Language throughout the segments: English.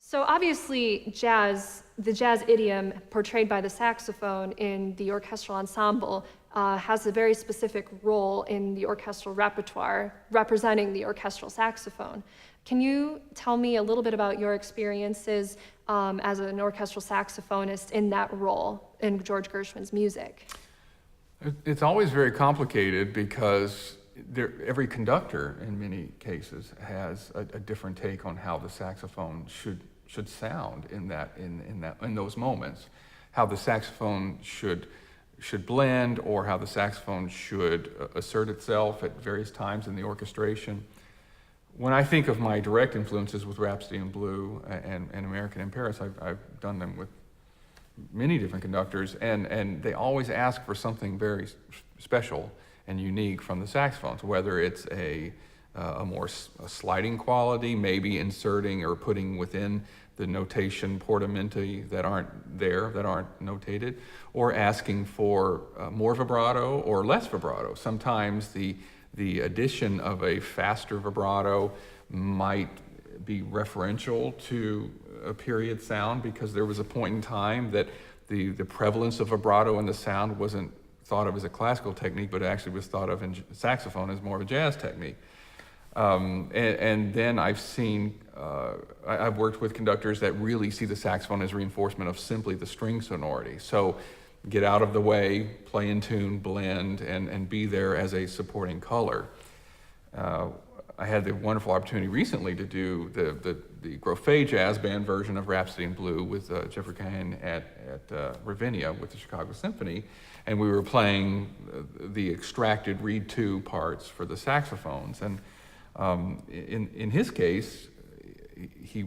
So obviously the jazz idiom portrayed by the saxophone in the orchestral ensemble has a very specific role in the orchestral repertoire, representing the orchestral saxophone. Can you tell me a little bit about your experiences as an orchestral saxophonist in that role in George Gershwin's music? It's always very complicated because every conductor, in many cases, has a different take on how the saxophone should sound in those moments, how the saxophone should blend, or how the saxophone should assert itself at various times in the orchestration. When I think of my direct influences with Rhapsody in Blue and American in Paris, I've done them with many different conductors, and they always ask for something very special and unique from the saxophones, whether it's a sliding quality, maybe inserting or putting within the notation portamenti that aren't notated, or asking for more vibrato or less vibrato. Sometimes the addition of a faster vibrato might be referential to a period sound, because there was a point in time that the prevalence of vibrato in the sound wasn't thought of as a classical technique, but actually was thought of in saxophone as more of a jazz technique. And then I've worked with conductors that really see the saxophone as reinforcement of simply the string sonority. So get out of the way, play in tune, blend, and be there as a supporting color. I had the wonderful opportunity recently to do the Grofé Jazz Band version of Rhapsody in Blue with Jeffrey Cahen at Ravinia with the Chicago Symphony, and we were playing the extracted reed 2 parts for the saxophones. And in his case, he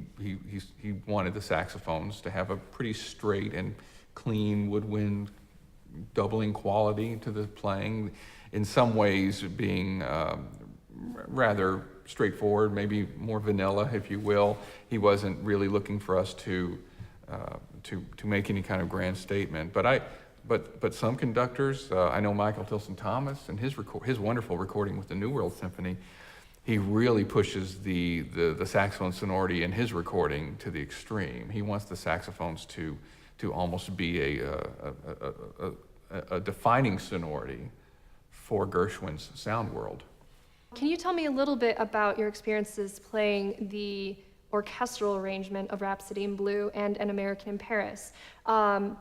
wanted the saxophones to have a pretty straight and clean woodwind doubling quality to the playing, in some ways being rather straightforward, maybe more vanilla, if you will. He wasn't really looking for us to make any kind of grand statement. But some conductors, I know Michael Tilson Thomas and his wonderful recording with the New World Symphony, he really pushes the saxophone sonority in his recording to the extreme. He wants the saxophones to almost be a defining sonority for Gershwin's sound world. Can you tell me a little bit about your experiences playing the orchestral arrangement of Rhapsody in Blue and An American in Paris?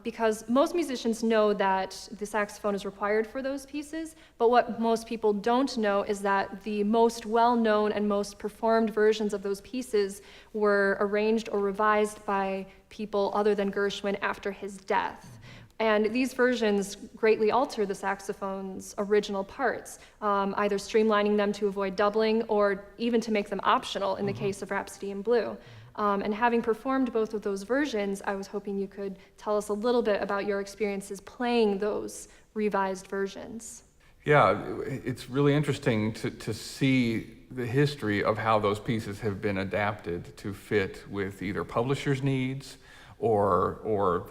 Because most musicians know that the saxophone is required for those pieces, but what most people don't know is that the most well-known and most performed versions of those pieces were arranged or revised by people other than Gershwin after his death. And these versions greatly alter the saxophone's original parts, either streamlining them to avoid doubling or even to make them optional in the case of Rhapsody in Blue. And having performed both of those versions, I was hoping you could tell us a little bit about your experiences playing those revised versions. Yeah, it's really interesting to see the history of how those pieces have been adapted to fit with either publishers' needs or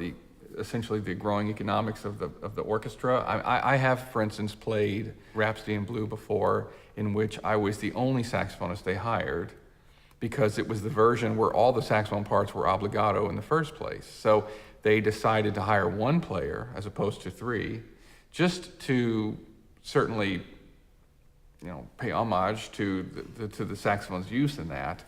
essentially the growing economics of the orchestra. I have, for instance, played Rhapsody in Blue before, in which I was the only saxophonist they hired, because it was the version where all the saxophone parts were obligato in the first place. So they decided to hire one player as opposed to 3, just to certainly, pay homage to the saxophone's use in that.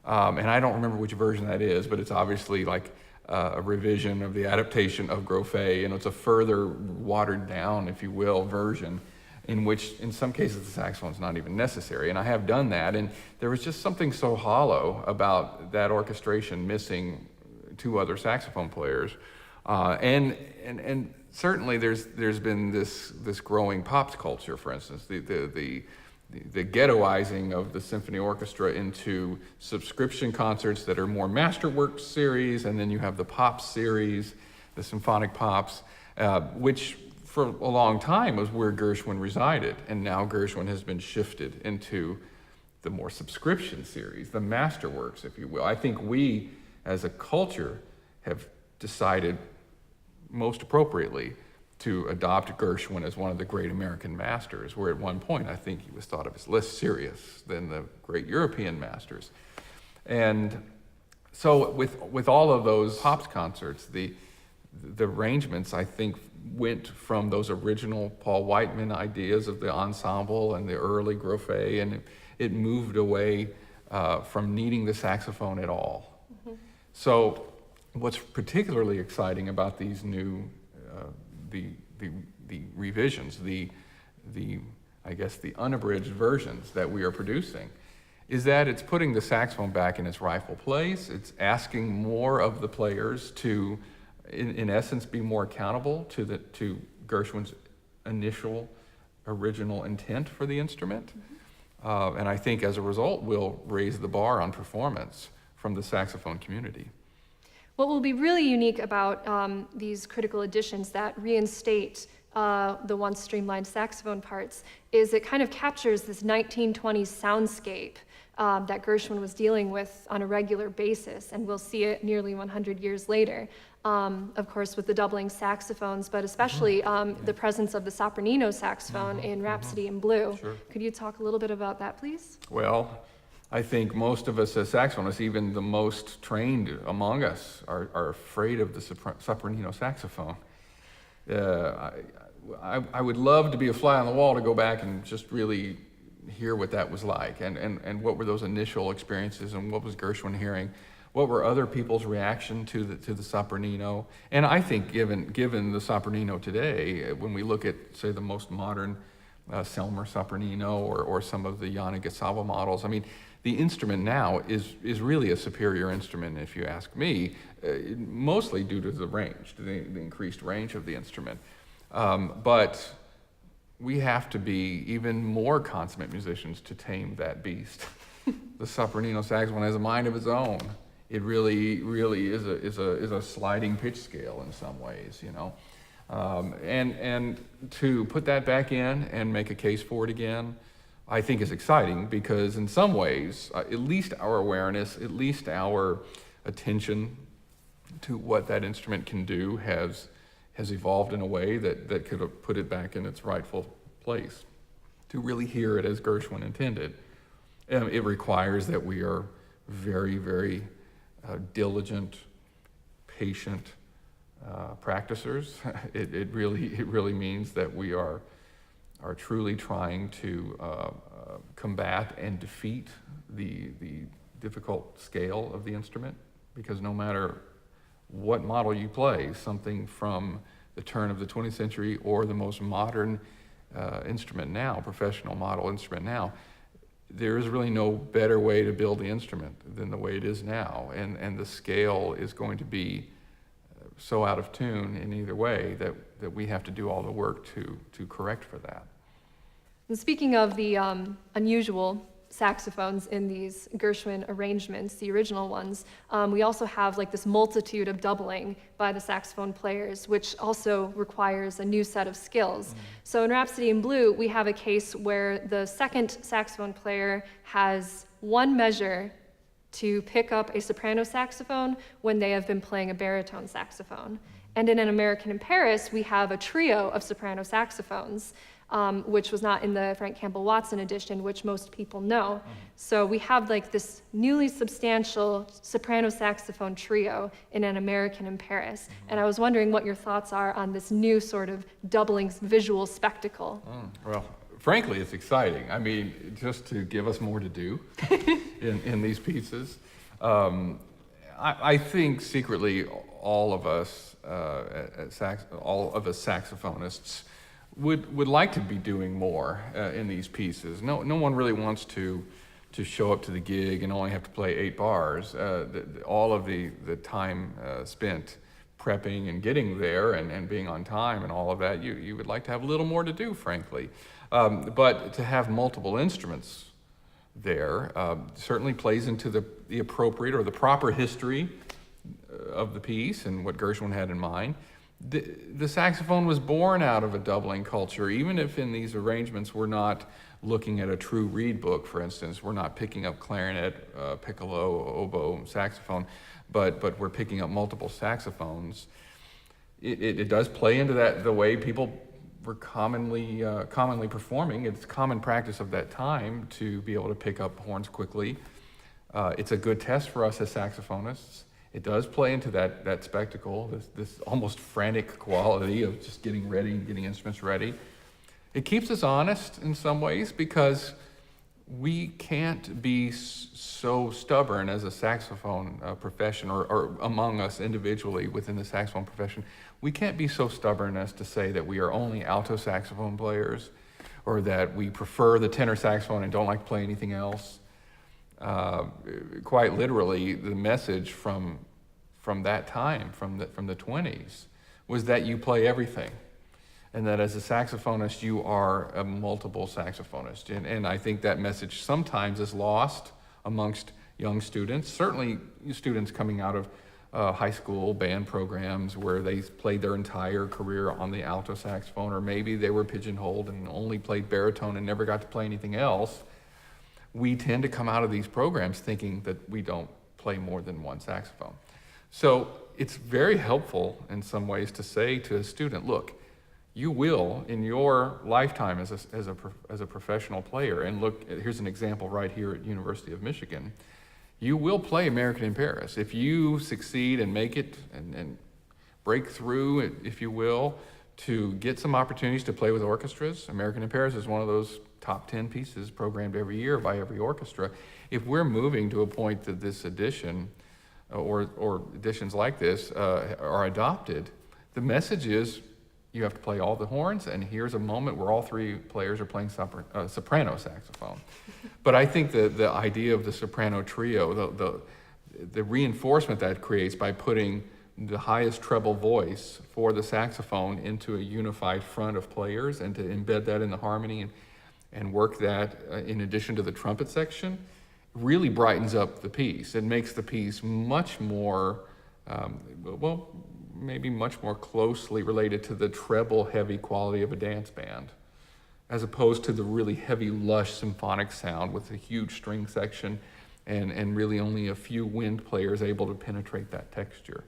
And I don't remember which version that is, but it's obviously like a revision of the adaptation of Grofé, and it's a further watered down, if you will, version in which in some cases the saxophone's not even necessary. And I have done that, and there was just something so hollow about that orchestration missing 2 other saxophone players. And certainly there's been this growing pop culture, for instance, the ghettoizing of the symphony orchestra into subscription concerts that are more masterwork series, and then you have the pop series, the symphonic pops, which for a long time was where Gershwin resided, and now Gershwin has been shifted into the more subscription series, the masterworks, if you will. I think we, as a culture, have decided most appropriately to adopt Gershwin as one of the great American masters, where at one point I think he was thought of as less serious than the great European masters. And So with all of those Pops concerts, the arrangements, I think, went from those original Paul Whiteman ideas of the ensemble and the early Grofé, and it moved away from needing the saxophone at all. Mm-hmm. So what's particularly exciting about these new, the revisions, I guess the unabridged versions that we are producing, is that it's putting the saxophone back in its rightful place. It's asking more of the players to, in essence, be more accountable to Gershwin's initial, original intent for the instrument. Mm-hmm. And I think as a result, we'll raise the bar on performance from the saxophone community. What will be really unique about these critical editions that reinstate the once streamlined saxophone parts is it kind of captures this 1920s soundscape that Gershwin was dealing with on a regular basis, and we'll see it nearly 100 years later. Of course, with the doubling saxophones, but especially the presence of the sopranino saxophone in Rhapsody in Blue. Sure. Could you talk a little bit about that, please? Well, I think most of us as saxophonists, even the most trained among us, are afraid of the sopranino saxophone. I would love to be a fly on the wall to go back and just really hear what that was like, and what were those initial experiences, and what was Gershwin hearing, what were other people's reaction to the sopranino. And I think given the sopranino today, when we look at, say, the most modern Selmer sopranino or some of the Yanni Gasava models, I mean, the instrument now is really a superior instrument, if you ask me, mostly due to the range, to the increased range of the instrument. But we have to be even more consummate musicians to tame that beast. The sopranino saxophone has a mind of its own. It really is a sliding pitch scale in some ways, you know. And to put that back in and make a case for it again, I think is exciting, because in some ways, at least our awareness, at least our attention to what that instrument can do has evolved in a way that could have put it back in its rightful place. To really hear it as Gershwin intended, it requires that we are very, very diligent, patient practicers. It really means that we are truly trying to combat and defeat the difficult scale of the instrument, because no matter what model you play, something from the turn of the 20th century or the most modern instrument now, professional model instrument now, there is really no better way to build the instrument than the way it is now. And the scale is going to be so out of tune in either way that we have to do all the work to correct for that. And speaking of the unusual saxophones in these Gershwin arrangements, the original ones, we also have like this multitude of doubling by the saxophone players, which also requires a new set of skills. So in Rhapsody in Blue, we have a case where the second saxophone player has one measure to pick up a soprano saxophone when they have been playing a baritone saxophone. And in An American in Paris, we have a trio of soprano saxophones, which was not in the Frank Campbell Watson edition, which most people know. So we have like this newly substantial soprano saxophone trio in An American in Paris. And I was wondering what your thoughts are on this new sort of doubling visual spectacle. Well, frankly, it's exciting. I mean, just to give us more to do in these pieces. I think secretly all of us, all of us saxophonists, would like to be doing more in these pieces. No one really wants to show up to the gig and only have to play 8 bars. All of the time spent prepping and getting there and being on time and all of that, you would like to have a little more to do, frankly. But to have multiple instruments there certainly plays into the appropriate or the proper history of the piece and what Gershwin had in mind. The saxophone was born out of a doubling culture, even if in these arrangements we're not looking at a true reed book, for instance. We're not picking up clarinet, piccolo, oboe, saxophone, but we're picking up multiple saxophones. It does play into that, the way people were commonly performing. It's common practice of that time to be able to pick up horns quickly. It's a good test for us as saxophonists. It does play into that spectacle, this almost frantic quality of just getting ready and getting instruments ready. It keeps us honest in some ways because we can't be so stubborn as a saxophone profession, or among us individually within the saxophone profession. We can't be so stubborn as to say that we are only alto saxophone players, or that we prefer the tenor saxophone and don't like to play anything else. Quite literally, the message from that time, from the 20s, was that you play everything, and that as a saxophonist, you are a multiple saxophonist. And I think that message sometimes is lost amongst young students, certainly students coming out of high school band programs where they played their entire career on the alto saxophone, or maybe they were pigeonholed and only played baritone and never got to play anything else. We tend to come out of these programs thinking that we don't play more than one saxophone. So it's very helpful in some ways to say to a student, look, you will, in your lifetime as a professional player, and look, here's an example right here at University of Michigan, you will play American in Paris. If you succeed and make it and break through, if you will, to get some opportunities to play with orchestras. American in Paris is one of those top 10 pieces programmed every year by every orchestra. If we're moving to a point that this edition or editions like this are adopted, the message is you have to play all the horns, and here's a moment where all three players are playing soprano saxophone. But I think the idea of the soprano trio, the reinforcement that creates by putting the highest treble voice for the saxophone into a unified front of players, and to embed that in the harmony and work that in addition to the trumpet section, really brightens up the piece. It makes the piece much more, maybe much more closely related to the treble heavy quality of a dance band, as opposed to the really heavy, lush symphonic sound with a huge string section and really only a few wind players able to penetrate that texture.